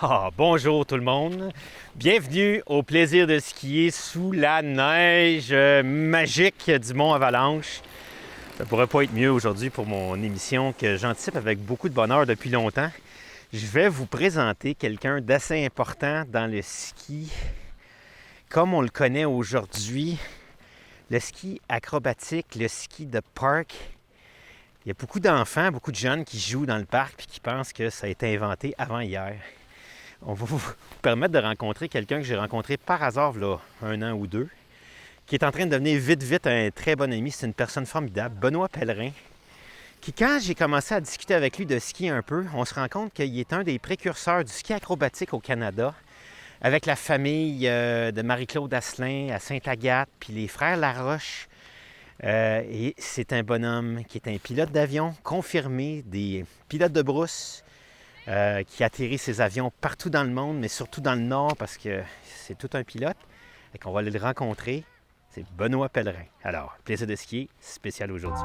Ah, bonjour tout le monde. Bienvenue au plaisir de skier sous la neige magique du Mont Avalanche. Ça pourrait pas être mieux aujourd'hui pour mon émission que j'anticipe avec beaucoup de bonheur depuis longtemps. Je vais vous présenter quelqu'un d'assez important dans le ski comme on le connaît aujourd'hui. Le ski acrobatique, le ski de parc. Il y a beaucoup d'enfants, beaucoup de jeunes qui jouent dans le parc et qui pensent que ça a été inventé avant hier. On va vous permettre de rencontrer quelqu'un que j'ai rencontré par hasard, là, 1 an ou 2, qui est en train de devenir vite un très bon ami. C'est une personne formidable, Benoît Pellerin, qui, quand j'ai commencé à discuter avec lui de ski un peu, on se rend compte qu'il est un des précurseurs du ski acrobatique au Canada, avec la famille de Marie-Claude Asselin à Sainte-Agathe, puis les frères Laroche. Et c'est un bonhomme qui est un pilote d'avion confirmé, des pilotes de brousse, qui atterrit ses avions partout dans le monde, mais surtout dans le Nord, parce que c'est tout un pilote. Et qu'on va aller le rencontrer. C'est Benoît Pellerin. Alors, plaisir de skier, spécial aujourd'hui.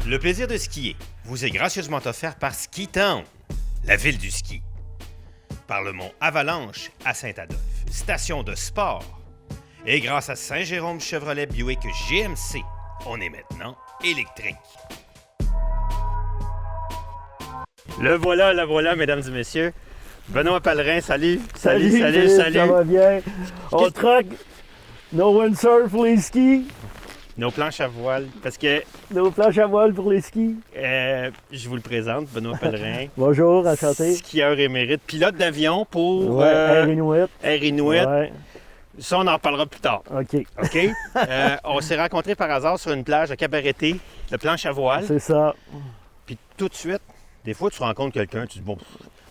Le plaisir de skier vous est gracieusement offert par Ski Town, la ville du ski. Par le mont Avalanche à Saint-Adolphe, station de sport. Et grâce à Saint-Jérôme Chevrolet Buick GMC, on est maintenant électrique. Le voilà, mesdames et messieurs. Benoît Pellerin, salut. Salut. Ça va bien. On troque nos windsurf pour les skis. Nos planches à voile, parce que... Nos planches à voile pour les skis. Je vous le présente, Benoît Pellerin. Bonjour, enchanté. Skieur émérite, pilote d'avion pour... Air Inuit. Air Inuit. Ouais. Ça, on en reparlera plus tard. OK. On s'est rencontrés par hasard sur une plage à Cabareté, de planche à voile. C'est ça. Puis tout de suite, des fois, tu rencontres quelqu'un, tu dis, bon...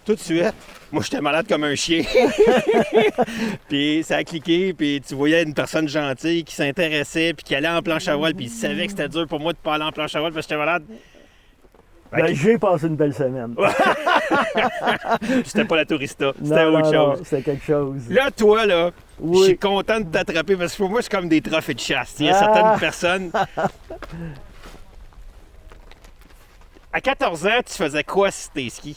Tout de suite, moi, j'étais malade comme un chien. Puis ça a cliqué, puis tu voyais une personne gentille qui s'intéressait, puis qui allait en planche à voile, puis il savait que c'était dur pour moi de pas aller en planche à voile parce que j'étais malade. J'ai passé une belle semaine. C'était pas la tourista, c'était autre chose. Non, c'était quelque chose. Là, toi, là, oui. Je suis content de t'attraper parce que pour moi, c'est comme des trophées de chasse. Il y a certaines personnes... À 14 ans, tu faisais quoi si t'es ski?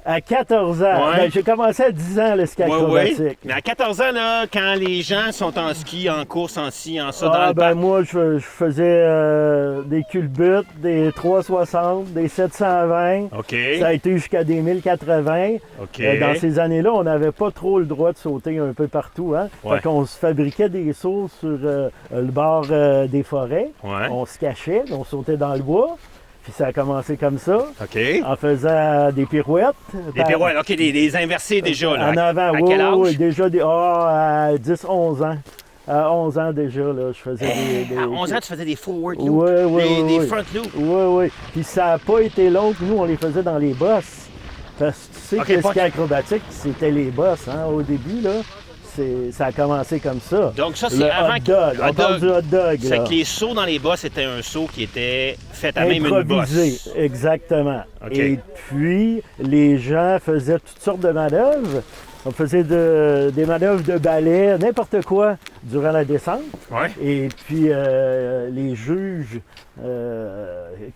À 14 ans, ouais. J'ai commencé à 10 ans le ski acrobatique. Oui. Mais à 14 ans, là, quand les gens sont en ski, en course, en ci, en ça, dans le parc... Moi, je faisais des culbutes, des 360, des 720. OK. Ça a été jusqu'à des 1080. OK. Dans ces années-là, on n'avait pas trop le droit de sauter un peu partout. Hein? Ouais. Fait qu'on se fabriquait des sauts sur le bord des forêts. Ouais. On se cachait, on sautait dans le bois. Puis ça a commencé comme ça, OK. en faisant des pirouettes. Des pirouettes, OK, des inversés déjà, là. En avant, à quel âge? Oui, déjà à 10-11 ans. À 11 ans déjà, là, je faisais des... À 11 ans, tu faisais des forward loops, oui, des front loops. Oui. Puis ça n'a pas été long que nous, on les faisait dans les bosses. Parce que tu sais que le ski acrobatique, c'était les bosses, hein, au début, là. Ça a commencé comme ça. Donc ça, c'est avant... Hot dog. On parle du hot dog, c'est là. que les sauts dans les bosses, c'était un saut qui était fait à même une bosse. Exactement. Okay. Et puis, les gens faisaient toutes sortes de manœuvres. On faisait des manœuvres de ballet, n'importe quoi, durant la descente. Ouais. Et puis, les juges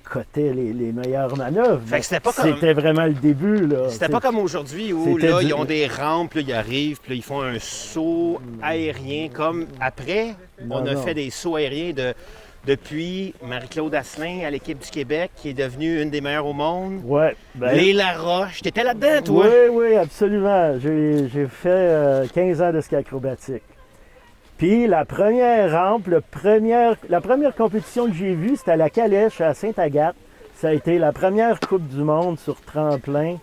cotaient les meilleures manœuvres. Fait que c'était vraiment le début, là. C'était pas comme aujourd'hui où, là, ils ont des rampes, là, ils arrivent, puis là, ils font un saut aérien. Comme après, on a fait des sauts aériens depuis Marie-Claude Asselin à l'équipe du Québec, qui est devenue une des meilleures au monde. Ouais. Les Laroche. T'étais là-dedans, toi? Oui, absolument. J'ai fait 15 ans de ski acrobatique. Puis la première rampe, la première compétition que j'ai vue, c'était à la Calèche, à Sainte-Agathe. Ça a été la première Coupe du monde sur tremplin.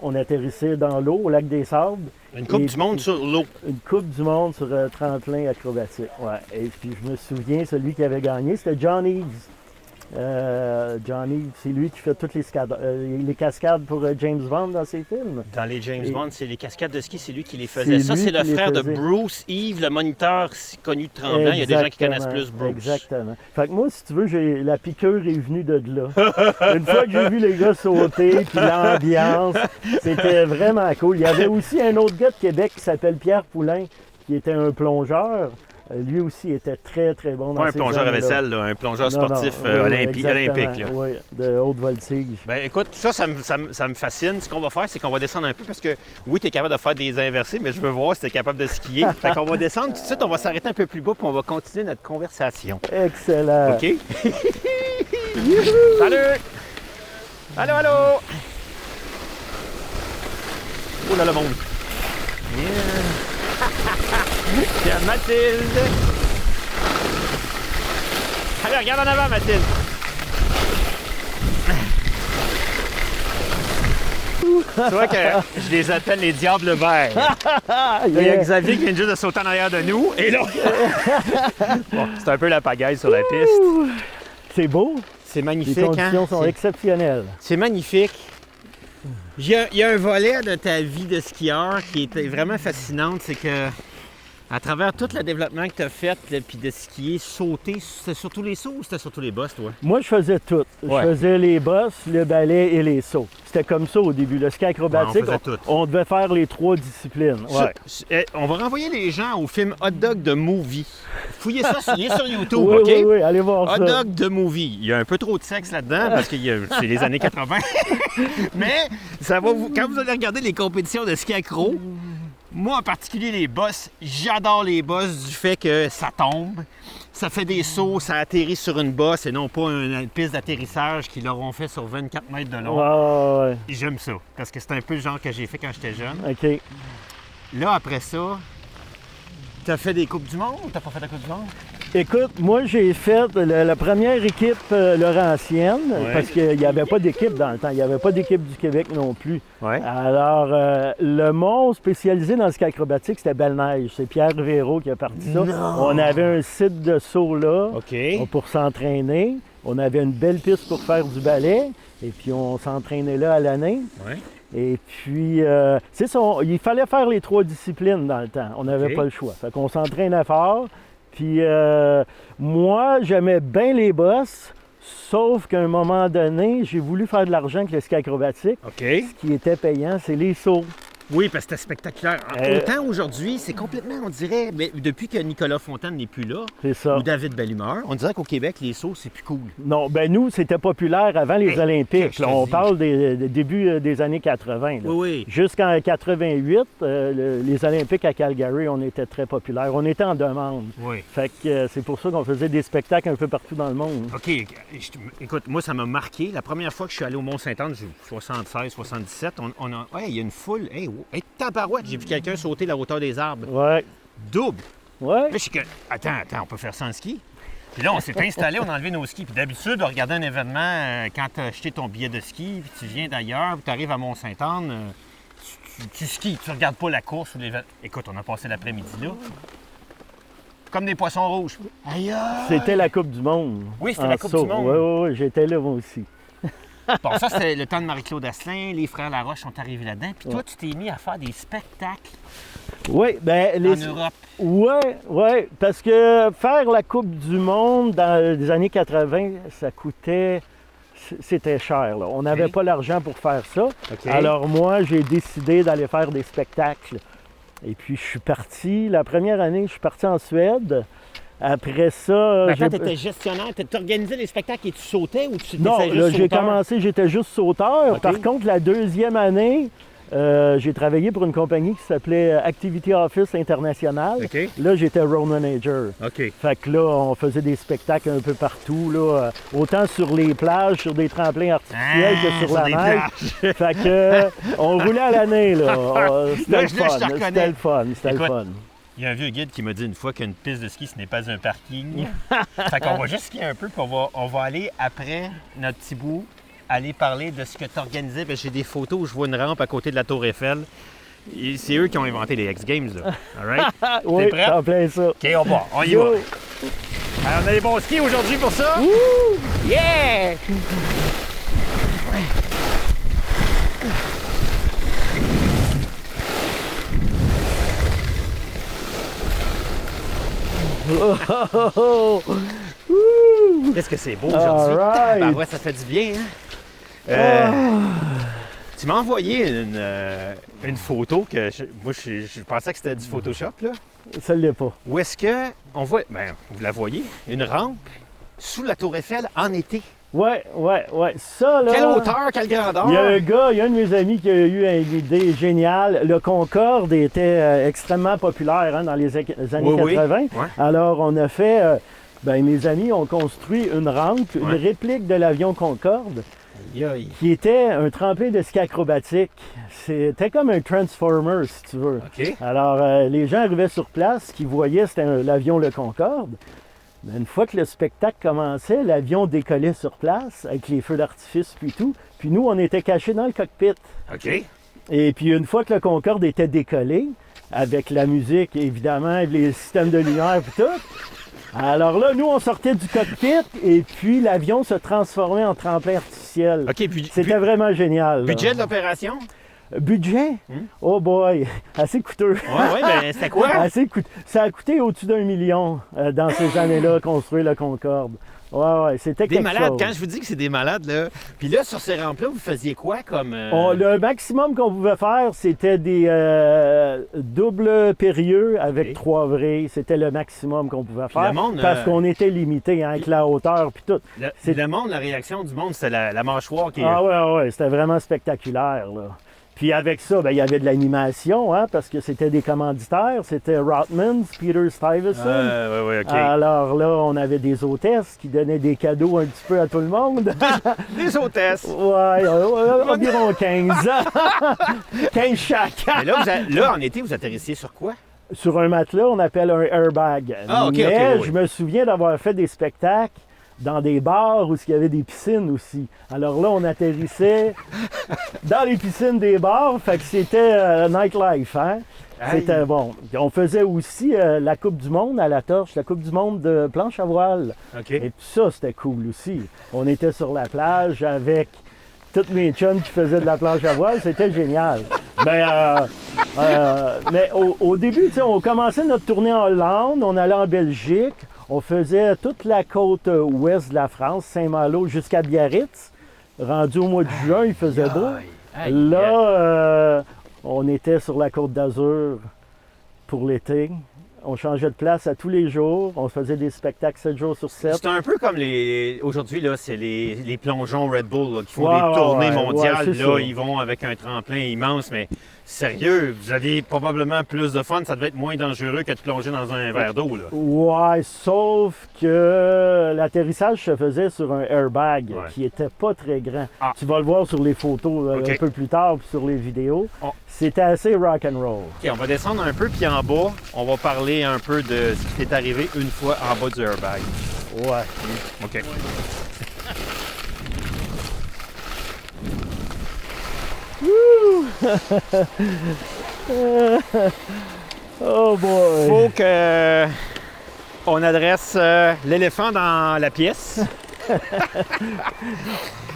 On atterrissait dans l'eau, au lac des Sables. Une Coupe du monde sur l'eau. Une Coupe du monde sur tremplin acrobatique, ouais. Et puis je me souviens, celui qui avait gagné, c'était John Eves. Johnny, c'est lui qui fait toutes les cascades pour James Bond dans ses films. Dans les James Bond, c'est les cascades de ski, c'est lui qui les faisait. Ça, c'est le frère de Bruce, Yves, le moniteur connu de Tremblant. Il y a des gens qui connaissent plus Bruce. Exactement. Fait que moi, si tu veux, la piqûre est venue de là. Une fois que j'ai vu les gars sauter, puis l'ambiance, c'était vraiment cool. Il y avait aussi un autre gars de Québec qui s'appelle Pierre Poulain, qui était un plongeur. Lui aussi était très, très bon dans Pas un plongeur à vaisselle, là, un plongeur sportif olympique. Là. Oui, de haute voltige. Ben écoute, ça me fascine. Ce qu'on va faire, c'est qu'on va descendre un peu parce que oui, tu es capable de faire des inversés, mais je veux voir si tu es capable de skier. Fait qu'on va descendre tout de suite, on va s'arrêter un peu plus bas puis on va continuer notre conversation. Excellent. OK? Salut! Allô, allô! Oh là, le monde! Yeah. Tiens, Mathilde! Allez, regarde en avant, Mathilde! Tu vois que je les appelle les diables verts. Il y a Xavier qui vient juste de sauter en arrière de nous. Et là, bon, c'est un peu la pagaille sur la piste. C'est beau. C'est magnifique. Les conditions sont exceptionnelles. C'est magnifique. Il y a un volet de ta vie de skieur qui est vraiment fascinante, c'est que à travers tout le développement que tu as fait, puis de skier, sauter, c'était surtout les sauts ou c'était surtout les bosses, toi? Moi, je faisais tout. Ouais. Je faisais les bosses, le balai et les sauts. C'était comme ça au début. Le ski acrobatique, on devait faire les 3 disciplines. Ouais. On va renvoyer les gens au film Hot Dog de Movie. Fouillez ça, il est sur YouTube, oui, OK? Oui, allez voir ça. Hot Dog de Movie. Il y a un peu trop de sexe là-dedans parce que c'est les années 80. Mais ça va quand vous allez regarder les compétitions de ski acro, moi en particulier les bosses, j'adore les bosses du fait que ça tombe, ça fait des sauts, ça atterrit sur une bosse et non pas une piste d'atterrissage qu'ils leur ont fait sur 24 mètres de long. Ouais. J'aime ça parce que c'est un peu le genre que j'ai fait quand j'étais jeune. OK. Là, après ça, t'as fait des Coupes du Monde ou t'as pas fait la Coupe du Monde? Écoute, moi, j'ai fait la première équipe laurentienne, parce qu'il n'y avait pas d'équipe dans le temps. Il n'y avait pas d'équipe du Québec non plus. Ouais. Alors, le monde spécialisé dans le ski acrobatique, c'était Belle-Neige. C'est Pierre Véraud qui a parti ça. Non. On avait un site de saut là OK. pour s'entraîner. On avait une belle piste pour faire du ballet. Et puis, on s'entraînait là à l'année. Ouais. Et puis, c'est ça, il fallait faire les 3 disciplines dans le temps. On n'avait pas le choix. Fait qu'on s'entraînait fort. Puis moi, j'aimais bien les bosses, sauf qu'à un moment donné, j'ai voulu faire de l'argent avec le ski acrobatique. OK. Ce qui était payant, c'est les sauts. Oui, parce que c'était spectaculaire. Autant aujourd'hui, c'est complètement, on dirait, mais depuis que Nicolas Fontaine n'est plus là, C'est ça. ou David Bellumeur, on dirait qu'au Québec, les sauts, c'est plus cool. Non, ben nous, c'était populaire avant les Olympiques. je Là, te on dis. parle des débuts des années 80. Là. Oui. Jusqu'en 88, les Olympiques à Calgary, on était très populaires. On était en demande. Oui. Fait que c'est pour ça qu'on faisait des spectacles un peu partout dans le monde. OK. Écoute, moi, ça m'a marqué. La première fois que je suis allé au Mont-Saint-Anne, 76, 77, il y a une foule. Hey, tabarouette, j'ai vu quelqu'un sauter la hauteur des arbres. Ouais. Double. Ouais. Là, je suis que, attends, on peut faire ça en ski? Puis là, on s'est installé, on a enlevé nos skis. Puis d'habitude, on regardait un événement, quand tu as acheté ton billet de ski, puis tu viens d'ailleurs, puis tu arrives à Mont-Saint-Anne, tu skis, tu regardes pas la course ou l'événement. Écoute, on a passé l'après-midi là. Comme des poissons rouges. Aïe! C'était la Coupe du Monde. Oui, c'était la Coupe du Monde. Oui, j'étais là, moi aussi. Bon, ça, c'était le temps de Marie-Claude Asselin. Les frères Laroche sont arrivés là-dedans. Puis toi, tu t'es mis à faire des spectacles Oui, bien, en Europe. Oui, parce que faire la Coupe du Monde dans les années 80, ça coûtait... C'était cher, là. On n'avait pas l'argent pour faire ça. OK. Alors moi, j'ai décidé d'aller faire des spectacles. Et puis, je suis parti. La première année, je suis parti en Suède. Après ça... Quand tu étais gestionnaire, tu organisais les spectacles et tu sautais ou tu étais Non, juste là, j'ai sauteur? commencé, j'étais juste sauteur. OK. Par contre, la deuxième année, j'ai travaillé pour une compagnie qui s'appelait Activity Office International. OK. Là, j'étais road manager. OK. Fait que là, on faisait des spectacles un peu partout, là, autant sur les plages, sur des tremplins artificiels que sur la des neige. plages. Fait que on roulait à l'année, là. C'était Là, le je fun. te reconnais. C'était le fun. C'était le Écoute, fun. Il y a un vieux guide qui m'a dit une fois qu'une piste de ski, ce n'est pas un parking. Fait qu'on va juste skier un peu, puis on va aller, après notre petit bout, aller parler de ce que tu organisais. J'ai des photos où je vois une rampe à côté de la Tour Eiffel. Et c'est eux qui ont inventé les X-Games, là. All right? Oui, T'es prêt? en plein ça. OK, on va. On y Go. va. Alors, on a des bons skis aujourd'hui pour ça? Wouh! Yeah! Ouais. Oh, oh, oh, oh. Qu'est-ce que c'est beau aujourd'hui? Alright. Ben ouais, ça fait du bien, hein? Tu m'as envoyé une photo que moi, je pensais que c'était du Photoshop, là. Ça ne l'est pas. Où est-ce que on voit, ben, vous la voyez, une rampe sous la Tour Eiffel en été. Ouais. Ça, là... Quelle hauteur, quelle grandeur! Il y a un de mes amis qui a eu une idée géniale. Le Concorde était extrêmement populaire dans les années 80. Ouais. Alors, on a fait... mes amis ont construit une rampe, une réplique de l'avion Concorde, qui était un tremplin de ski acrobatique. C'était comme un Transformer, si tu veux. OK. Alors, les gens arrivaient sur place, ce qu'ils voyaient, c'était l'avion le Concorde. Mais une fois que le spectacle commençait, l'avion décollait sur place avec les feux d'artifice puis tout. Puis nous, on était cachés dans le cockpit. OK. Et puis une fois que le Concorde était décollé, avec la musique, évidemment, les systèmes de lumière puis tout, alors là, nous, on sortait du cockpit et puis l'avion se transformait en tremplin artificiel. OK, puis C'était vraiment génial. budget là. de l'opération? Budget? Oh boy, assez coûteux. Ouais, ben c'était quoi? Assez coûteux. Ça a coûté au-dessus d'1 million dans ces années-là, construire le Concorde. Ouais, c'était Des quelque malades, chose. quand je vous dis que c'est des malades, là. Puis là, sur ces rampes-là, vous faisiez quoi comme. Le maximum qu'on pouvait faire, c'était des doubles périlleux avec 3 vrilles. C'était le maximum qu'on pouvait faire. le monde, parce qu'on était limité avec la hauteur puis tout. Le monde, la réaction du monde, c'est la mâchoire qui est. Ah ouais, c'était vraiment spectaculaire, là. Puis avec ça, il y avait de l'animation, hein, parce que c'était des commanditaires. C'était Rotmans, Peter Stuyvesant. Ouais, OK. Alors là, on avait des hôtesses qui donnaient des cadeaux un petit peu à tout le monde. Des hôtesses. Ouais, environ 15. 15 chaque. Mais là, en été, vous atterrissiez sur quoi? Sur un matelas, on appelle un airbag. Ah, OK, Mais oui. je me souviens d'avoir fait des spectacles dans des bars où il y avait des piscines aussi. Alors là, on atterrissait dans les piscines des bars, fait que c'était nightlife, hein? C'était bon. On faisait aussi la Coupe du Monde à la torche, la Coupe du Monde de planche à voile. OK. Et puis ça, c'était cool aussi. On était sur la plage avec tous mes chums qui faisaient de la planche à voile, c'était génial. Mais au début, on commençait notre tournée en Hollande, on allait en Belgique, on faisait toute la côte ouest de la France, Saint-Malo jusqu'à Biarritz. Rendu au mois de juin, il faisait beau. Là, on était sur la côte d'Azur pour l'été. On changeait de place à tous les jours. On faisait des spectacles 7 jours sur 7. C'est un peu comme aujourd'hui, là, c'est les plongeons Red Bull là, qui font des tournées mondiales. c'est Là, ça. ils vont avec un tremplin immense, mais sérieux, vous aviez probablement plus de fun. Ça devait être moins dangereux que de plonger dans un verre d'eau. Là. Ouais, sauf que l'atterrissage se faisait sur un airbag qui était pas très grand. Ah. Tu vas le voir sur les photos OK. un peu plus tard, puis sur les vidéos. Oh. C'était assez rock and roll. OK, on va descendre un peu, puis en bas, on va parler un peu de ce qui t'est arrivé une fois en bas du airbag. Ouais. OK. Oh boy. Faut que on adresse l'éléphant dans la pièce.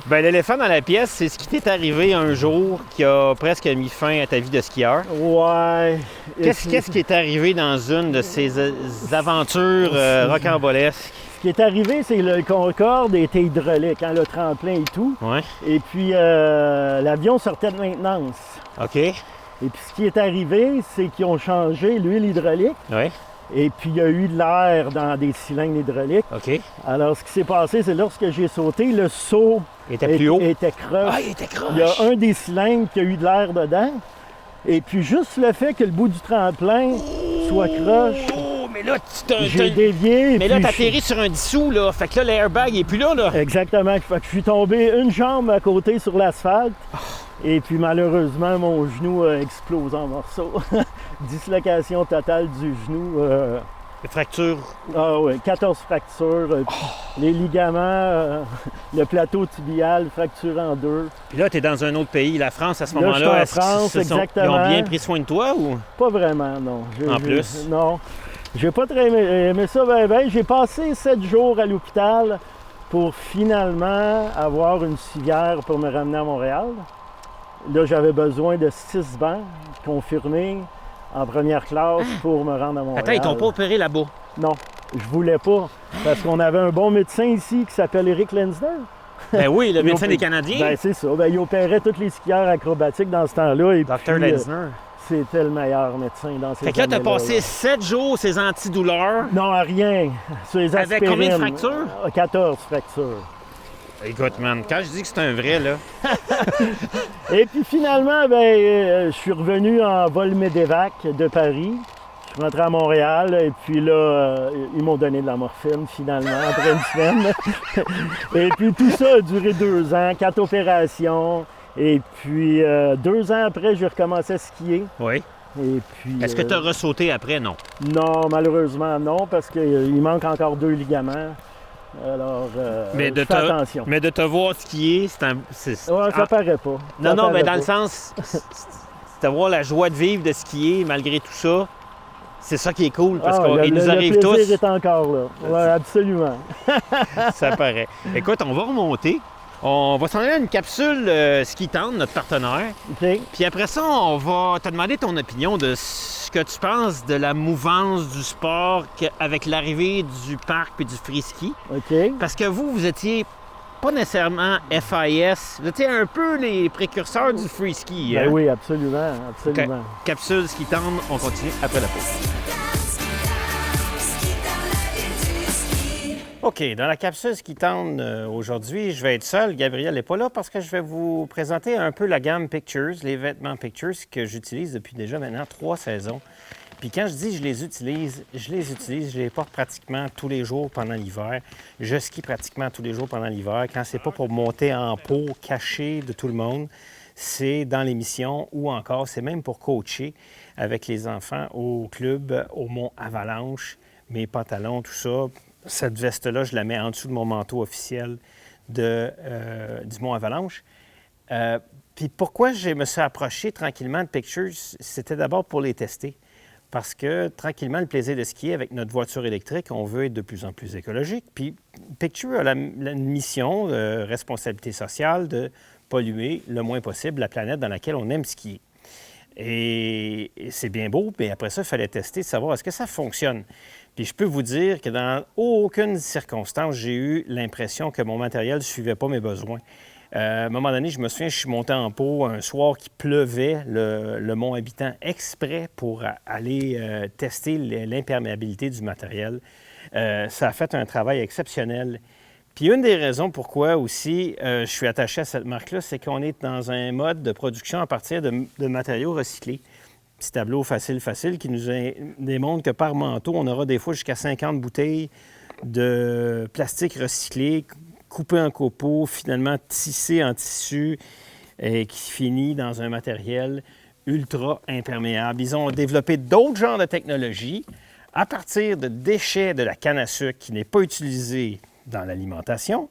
L'éléphant dans la pièce, c'est ce qui t'est arrivé un jour qui a presque mis fin à ta vie de skieur. Ouais. Qu'est-ce qui est arrivé dans une de ces aventures rocambolesques? Ce qui est arrivé, c'est que le Concorde était hydraulique, hein, le tremplin et tout. Ouais. Et puis, l'avion sortait de maintenance. OK. Et puis, ce qui est arrivé, c'est qu'ils ont changé l'huile hydraulique. Ouais. Et puis, il y a eu de l'air dans des cylindres hydrauliques. OK. Alors, ce qui s'est passé, c'est lorsque j'ai sauté, le seau était plus haut. était croche. Ah, il était croche. Il y a un des cylindres qui a eu de l'air dedans. Et puis, juste le fait que le bout du tremplin soit croche, Oh, mais là, j'ai dévié. Mais là, puis t'atterris sur un dissous, là. Fait que là, l'airbag il est plus là, là. Exactement. Fait que je suis tombé une jambe à côté sur l'asphalte. Et puis malheureusement, mon genou a explosé en morceaux. Dislocation totale du genou. Fracture. Ah oui, 14 fractures. Les ligaments, le plateau tibial fracturé en 2. Puis là, t'es dans un autre pays, la France, à ce Là, moment-là. je suis en est-ce qu'ils France, exactement. Ils ont bien pris soin de toi ou? Pas vraiment, non. En plus? Non. J'ai pas très aimé ça. J'ai passé 7 jours à l'hôpital. pour finalement avoir une civière pour me ramener à Montréal. Là, j'avais besoin de 6 bancs confirmés en première classe pour me rendre à Montréal. Attends, ils t'ont pas opéré là-bas? Non, je voulais pas. Parce qu'on avait un bon médecin ici qui s'appelle Éric Lensner. Ben oui, le médecin des Canadiens. Ben c'est ça. Ben, il opérait tous les skieurs acrobatiques dans ce temps-là. Et Dr. puis, Lensner. c'était le meilleur médecin dans ces Fait que là, t'as années-là, passé là. 7 jours ces antidouleurs. Non, à rien. Sur les Avec aspirines. combien de fractures? 14 fractures. Écoute, man, quand je dis que c'est un vrai, là... Et puis finalement, je suis revenu en vol Medevac de Paris. Je suis rentré à Montréal et puis là, ils m'ont donné de la morphine finalement après une semaine. Et puis tout ça a duré 2 ans, 4 opérations. Et puis 2 ans après, j'ai recommencé à skier. Oui. Et puis, Est-ce que tu as ressauté après? Non. Non, malheureusement non, parce qu'il manque encore 2 ligaments. Alors, je fais attention. Mais de te voir skier, c'est un... Ouais, ça paraît pas. Non, Ça non, mais paraît dans le pas. sens, c'est d'avoir la joie de vivre, de skier, malgré tout ça. C'est ça qui est cool, parce qu'il nous arrive tous. Le plaisir est encore là. Oui, absolument. Ça paraît. Écoute, on va remonter. On va s'en aller à une capsule Ski Tendre, notre partenaire. OK. Puis après ça, on va te demander ton opinion de ce que tu penses de la mouvance du sport avec l'arrivée du parc puis du free-ski. OK. Parce que vous étiez pas nécessairement FIS. Vous étiez un peu les précurseurs du free-ski. Ben hein? oui, absolument, absolument. OK. Capsule Ski Tendre, on continue après la pause. OK, dans la capsule Ski Tendre aujourd'hui, je vais être seul. Gabriel n'est pas là parce que je vais vous présenter un peu la gamme Pictures, les vêtements Pictures que j'utilise depuis déjà maintenant 3 saisons. Puis quand je dis je les utilise, je les porte pratiquement tous les jours pendant l'hiver. Je skie pratiquement tous les jours pendant l'hiver. Quand c'est pas pour monter en pot caché de tout le monde, c'est dans l'émission ou encore c'est même pour coacher avec les enfants au club, au Mont Avalanche, mes pantalons, tout ça. Cette veste-là, je la mets en dessous de mon manteau officiel du Mont Avalanche. Puis pourquoi je me suis approché tranquillement de Pictures, c'était d'abord pour les tester. Parce que tranquillement, le plaisir de skier avec notre voiture électrique, on veut être de plus en plus écologique. Puis Pictures a la mission, responsabilité sociale, de polluer le moins possible la planète dans laquelle on aime skier. Et c'est bien beau, mais après ça, il fallait tester, savoir est-ce que ça fonctionne. Puis je peux vous dire que dans aucune circonstance, j'ai eu l'impression que mon matériel ne suivait pas mes besoins. À un moment donné, je me souviens, je suis monté en pot un soir qui pleuvait, le Mont Habitant, exprès pour aller tester l'imperméabilité du matériel. Ça a fait un travail exceptionnel. Puis une des raisons pourquoi aussi je suis attaché à cette marque-là, c'est qu'on est dans un mode de production à partir de matériaux recyclés. Petit tableau facile qui nous démontre que par manteau, on aura des fois jusqu'à 50 bouteilles de plastique recyclé, coupé en copeaux, finalement tissé en tissu et qui finit dans un matériel ultra imperméable. Ils ont développé d'autres genres de technologies à partir de déchets de la canne à sucre qui n'est pas utilisée dans l'alimentation.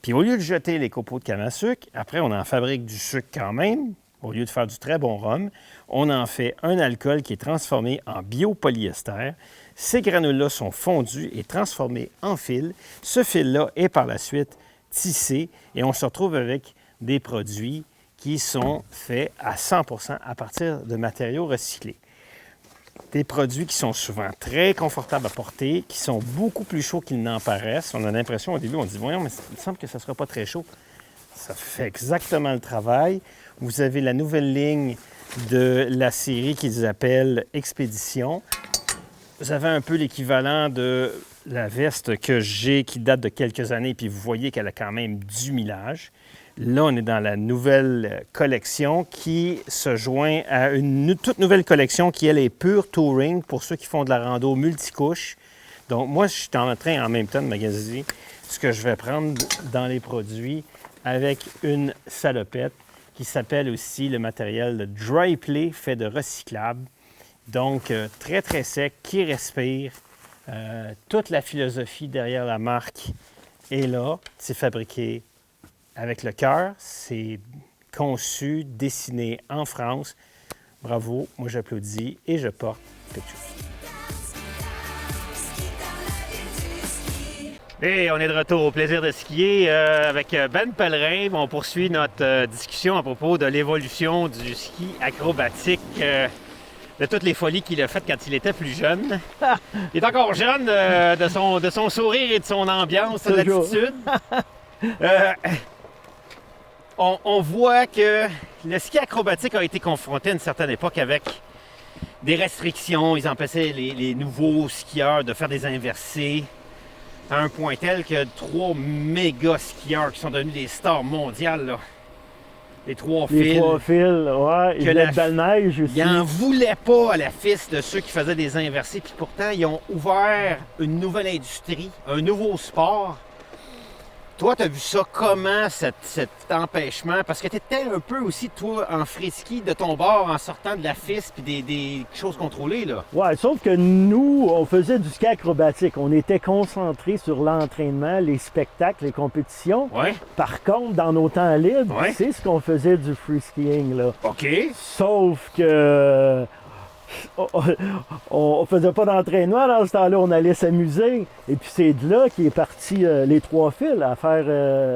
Puis au lieu de jeter les copeaux de canne à sucre, après on en fabrique du sucre quand même. Au lieu de faire du très bon rhum, on en fait un alcool qui est transformé en biopolyester. Ces granules-là sont fondus et transformés en fil. Ce fil-là est par la suite tissé et on se retrouve avec des produits qui sont faits à 100% à partir de matériaux recyclés. Des produits qui sont souvent très confortables à porter, qui sont beaucoup plus chauds qu'ils n'en paraissent. On a l'impression au début, on dit « Voyons, mais il me semble que ça ne sera pas très chaud ». Ça fait exactement le travail. Vous avez la nouvelle ligne de la série qu'ils appellent Expédition. Vous avez un peu l'équivalent de la veste que j'ai qui date de quelques années, puis vous voyez qu'elle a quand même du millage. Là, on est dans la nouvelle collection qui se joint à une toute nouvelle collection qui, elle, est pure touring pour ceux qui font de la rando multicouche. Donc, moi, je suis en train en même temps de magasiner ce que je vais prendre dans les produits avec une salopette qui s'appelle aussi le matériel de Dry Play fait de recyclable. Donc, très, très sec, qui respire. Toute la philosophie derrière la marque est là. C'est fabriqué avec le cœur. C'est conçu, dessiné en France. Bravo, moi j'applaudis et je porte Pictures. Et on est de retour au plaisir de skier avec Ben Pellerin. On poursuit notre discussion à propos de l'évolution du ski acrobatique, de toutes les folies qu'il a faites quand il était plus jeune. Il est encore jeune de son sourire et de son ambiance, de l'attitude. On voit que le ski acrobatique a été confronté à une certaine époque avec des restrictions. Ils empêchaient les nouveaux skieurs de faire des inversés. À un point tel que 3 méga skieurs qui sont devenus des stars mondiales, là. Les 3 fils. Les 3 fils, ouais. Ils voulaient de belle neige aussi. Ils n'en voulaient pas à la fils de ceux qui faisaient des inversés. Puis pourtant, ils ont ouvert une nouvelle industrie, un nouveau sport. Toi, tu as vu ça comment, cet empêchement? Parce que tu étais un peu aussi, toi, en frisky de ton bord en sortant de la FIS puis des choses contrôlées, là. Ouais, sauf que nous, on faisait du ski acrobatique. On était concentrés sur l'entraînement, les spectacles, les compétitions. Ouais. Par contre, dans nos temps libres, Ouais. c'est ce qu'on faisait du free skiing, là. OK. Sauf que... on faisait pas d'entraînement dans ce temps-là, on allait s'amuser. Et puis c'est de là qu'est parti les 3 fils à faire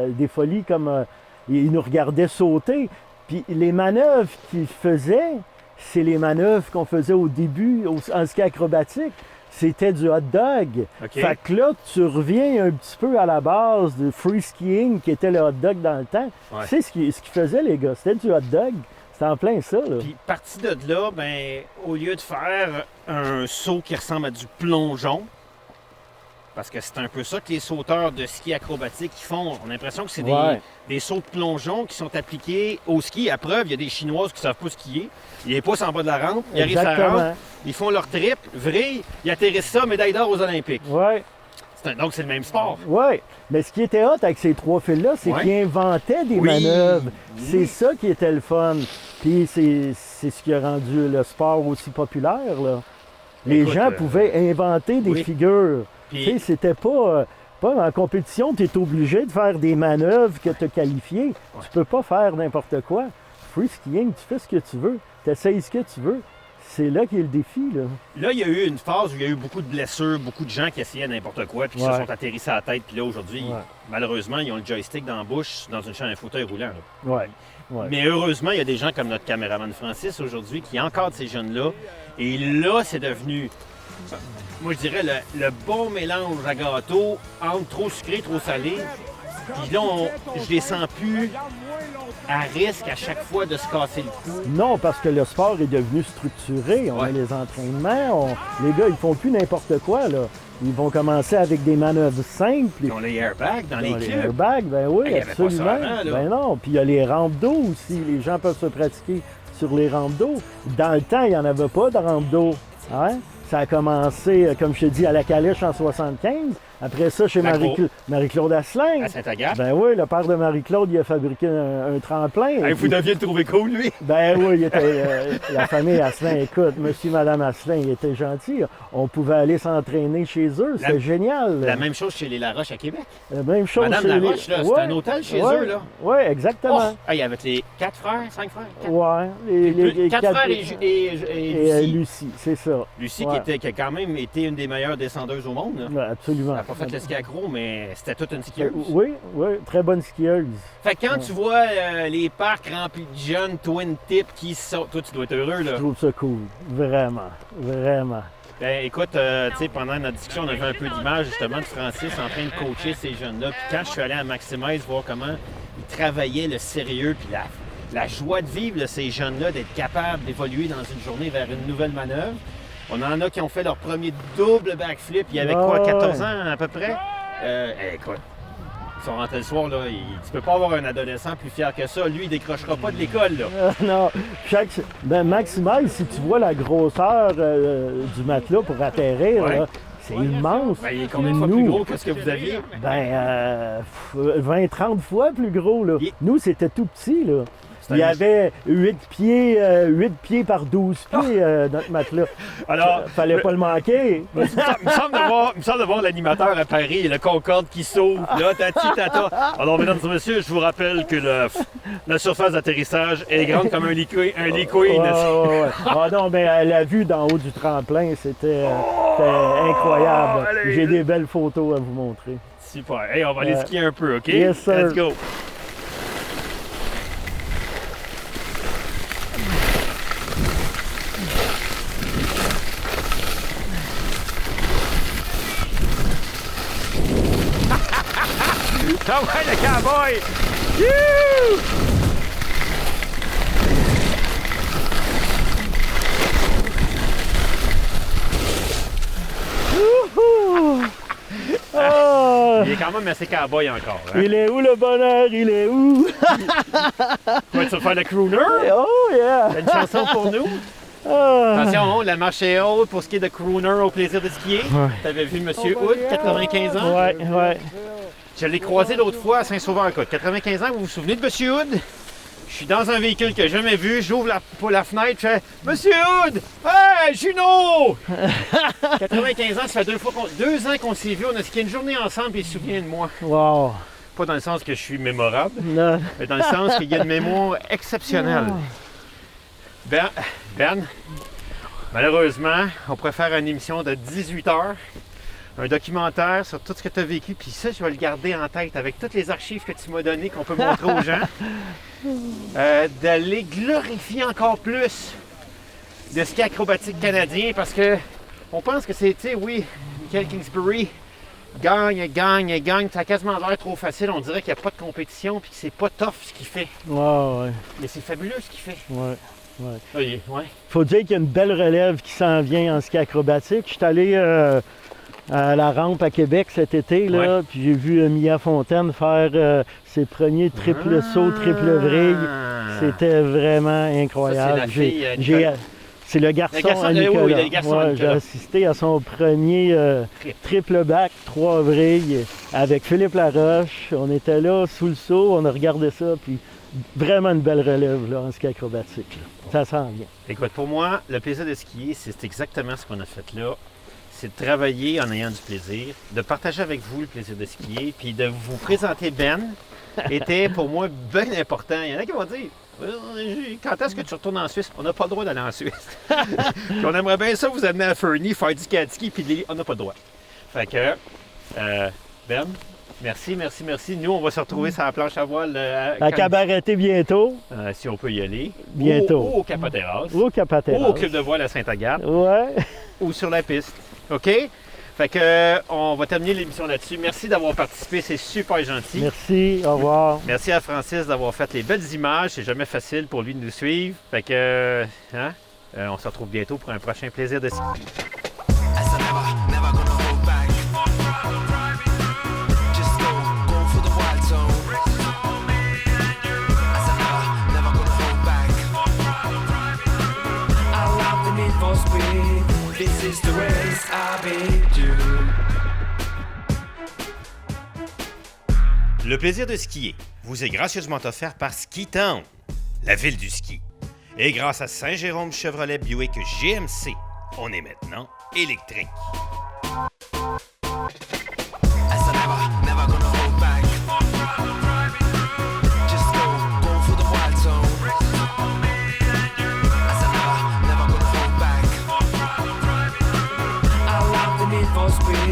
des folies comme ils nous regardaient sauter. Puis les manœuvres qu'ils faisaient, c'est les manœuvres qu'on faisait au début en ski acrobatique. C'était du hot dog. OK. Fait que là, tu reviens un petit peu à la base du free skiing qui était le hot dog dans le temps. Ouais. Tu sais ce qu'ils faisaient, les gars? C'était du hot dog. C'était en plein ça, là. Puis parti de là, ben, au lieu de faire un saut qui ressemble à du plongeon, parce que c'est un peu ça que les sauteurs de ski acrobatique font. On a l'impression que c'est Ouais. des sauts de plongeon qui sont appliqués au ski. À preuve, il y a des Chinoises qui ne savent pas skier. Ils poussent en bas de la rampe, ils arrivent à la Exactement. rampe, ils font leur trip, vrillent, ils atterrissent ça, médaille d'or aux Olympiques. Ouais. Donc c'est le même sport. Oui, mais ce qui était hot avec ces 3 fils-là, c'est Ouais. qu'ils inventaient des Oui. manœuvres. Oui. C'est ça qui était le fun. Puis c'est ce qui a rendu le sport aussi populaire, là. Les Écoute, gens pouvaient inventer des oui. figures. Puis- Tu sais, c'était pas en compétition, tu es obligé de faire des manœuvres que tu as qualifiées. Tu peux pas faire n'importe quoi. Free skiing, tu fais ce que tu veux. Tu essayes ce que tu veux. C'est là qu'est le défi, là. Là, il y a eu une phase où il y a eu beaucoup de blessures, beaucoup de gens qui essayaient n'importe quoi, puis qui Ouais. se sont atterrissés à la tête. Puis là, aujourd'hui, Ouais. malheureusement, ils ont le joystick dans la bouche, dans un fauteuil roulant. Là. Ouais. Ouais. Mais heureusement, il y a des gens comme notre caméraman Francis aujourd'hui qui encadrent ces jeunes-là. Et là, c'est devenu, moi je dirais, le bon mélange à gâteau entre trop sucré, trop salé. Puis là, je les sens plus à risque à chaque fois de se casser le cou. Non, parce que le sport est devenu structuré. On Ouais. a les entraînements. Les gars, ils font plus n'importe quoi, là. Ils vont commencer avec des manœuvres simples. Ils ont les airbags dans les Les clubs. airbags, ben oui, Il y avait pas ça absolument. avant, là. Ben non, puis il y a les rampes d'eau aussi. Les gens peuvent se pratiquer sur les rampes d'eau. Dans le temps, il n'y en avait pas de rampes d'eau. Hein? Ça a commencé, comme je te dis, à la Calèche en 75. Après ça, chez Marie-Claude Asselin. À Saint-Agathe. Ben oui, le père de Marie-Claude, il a fabriqué un tremplin. Hey, vous deviez le trouver cool, lui. Ben oui, il était, la famille Asselin, écoute, monsieur et madame Asselin, ils étaient gentils. On pouvait aller s'entraîner chez eux, c'était génial. La même chose chez les Laroche à Québec. La même chose Madame chez Laroche, là, c'est Ouais, un hôtel chez ouais, eux, là. Oui, exactement. Oh! Hey, avec les 4 frères, 5 frères? 4, Ouais, les 4 frères et Lucie. Lucie, c'est ça. Lucie Ouais. qui a quand même été une des meilleures descendeuses au monde. Là. Ouais, absolument. Elle n'a pas fait le ski accro, mais c'était toute une skieuse. Oui, oui, très bonne skieuse. Fait que quand tu vois les parcs remplis de jeunes twin tips qui sautent, toi tu dois être heureux là. Je trouve ça cool. Vraiment, vraiment. Ben écoute, tu sais, pendant notre discussion, on avait un peu d'image justement de Francis en train de coacher ces jeunes-là. Puis quand je suis allé à Maximize voir comment ils travaillaient le sérieux puis la joie de vivre de ces jeunes-là, d'être capables d'évoluer dans une journée vers une nouvelle manœuvre. On en a qui ont fait leur premier double backflip. Il y avait quoi, 14 ans à peu près? Écoute, ils sont rentrés le soir, là. Tu peux pas avoir un adolescent plus fier que ça. Lui, il décrochera pas de l'école, là. Non, Maximize, si tu vois la grosseur du matelas pour atterrir, Ouais. là, c'est immense. Ben, il est combien de fois plus gros que ce que vous aviez? Ben, 20-30 fois plus gros, là. Il- Nous, c'était tout petit, là. C'est Il y un- avait 8 pieds par 12 pieds, notre matelas. Alors, Fallait pas le manquer. il me semble de voir l'animateur à Paris, le Concorde qui s'ouvre, là, tata. Alors, mesdames et messieurs, je vous rappelle que la surface d'atterrissage est grande comme un liquide. Ouais. Ah non, mais la vue d'en haut du tremplin, c'était incroyable. allez. J'ai des belles photos à vous montrer. Super. Hey, on va aller skier un peu, OK? Yes, sir. Let's go. Ah ouais, le cowboy! Youhou! Oh, Il est quand même assez cowboy encore. Hein? il est où le bonheur? Il est où? Tu vas faire le crooner? Oh, yeah! T'as une chanson pour nous? Ah. Attention, la marche est haute pour ce qui est de crooner au plaisir de skier. Ouais. T'avais vu Monsieur Hood, 95 ans? Ouais, ouais. Je l'ai croisé l'autre fois à Saint-Sauveur-Côte. 95 ans, vous vous souvenez de Monsieur Hood? Je suis dans un véhicule que j'ai jamais vu, j'ouvre la fenêtre, je fais « Monsieur Hood! Hey, Juno! » 95 ans, ça fait 2 ans qu'on s'est vu, on a skié une journée ensemble et il se souvient de moi. Wow. Pas dans le sens que je suis mémorable, Non. mais dans le sens qu'il y a une mémoire exceptionnelle. Ben, malheureusement, on pourrait faire une émission de 18 heures, un documentaire sur tout ce que tu as vécu, puis ça, je vais le garder en tête avec toutes les archives que tu m'as données qu'on peut montrer aux gens. D'aller glorifier encore plus le ski acrobatique canadien parce que on pense que c'est, tu sais, oui, Michael Kingsbury gagne. Ça a quasiment l'air trop facile. On dirait qu'il n'y a pas de compétition puis que c'est pas tough ce qu'il fait. Ouais. Mais c'est fabuleux ce qu'il fait. Ouais. Oui, ouais. Faut dire qu'il y a une belle relève qui s'en vient en ski acrobatique. Je suis allé à la rampe à Québec cet été, là, puis j'ai vu Mia Fontaine faire ses premiers triple sauts, triple vrille. C'était vraiment incroyable. Ça, c'est la fille, c'est le garçon, à oui, Nicolas. le garçon à J'ai Nicolas. assisté à son premier triple bac, 3 vrilles, avec Philippe Laroche. On était là, sous le saut, on a regardé ça, puis vraiment une belle relève là, en ski acrobatique. Là. Ça s'en vient. Écoute, pour moi, le plaisir de skier, c'est exactement ce qu'on a fait là. C'est de travailler en ayant du plaisir, de partager avec vous le plaisir de skier, puis de vous présenter Ben était pour moi bien important. Il y en a qui vont dire quand est-ce que tu retournes en Suisse? On n'a pas le droit d'aller en Suisse. Puis on aimerait bien ça vous amener à Fernie, faire du ski, puis on n'a pas le droit. Fait que, Ben, merci. Nous, on va se retrouver sur la planche à voile. À Cabareté bientôt. Si on peut y aller. Bientôt. Ou au Cap-à-Terrasse. Au Cap-à-Terrasse. Ou au club de voile à Sainte-Agathe. Ouais. Ou sur la piste. OK? Fait que on va terminer l'émission là-dessus. Merci d'avoir participé, c'est super gentil. Merci, au revoir. Merci à Francis d'avoir fait les belles images. C'est jamais facile pour lui de nous suivre. Fait que, on se retrouve bientôt pour un prochain plaisir de ski. This is the race I've been due. Le plaisir de skier vous est gracieusement offert par Ski Town, la ville du ski. Et grâce à Saint-Jérôme Chevrolet Buick GMC, on est maintenant électrique. For speed.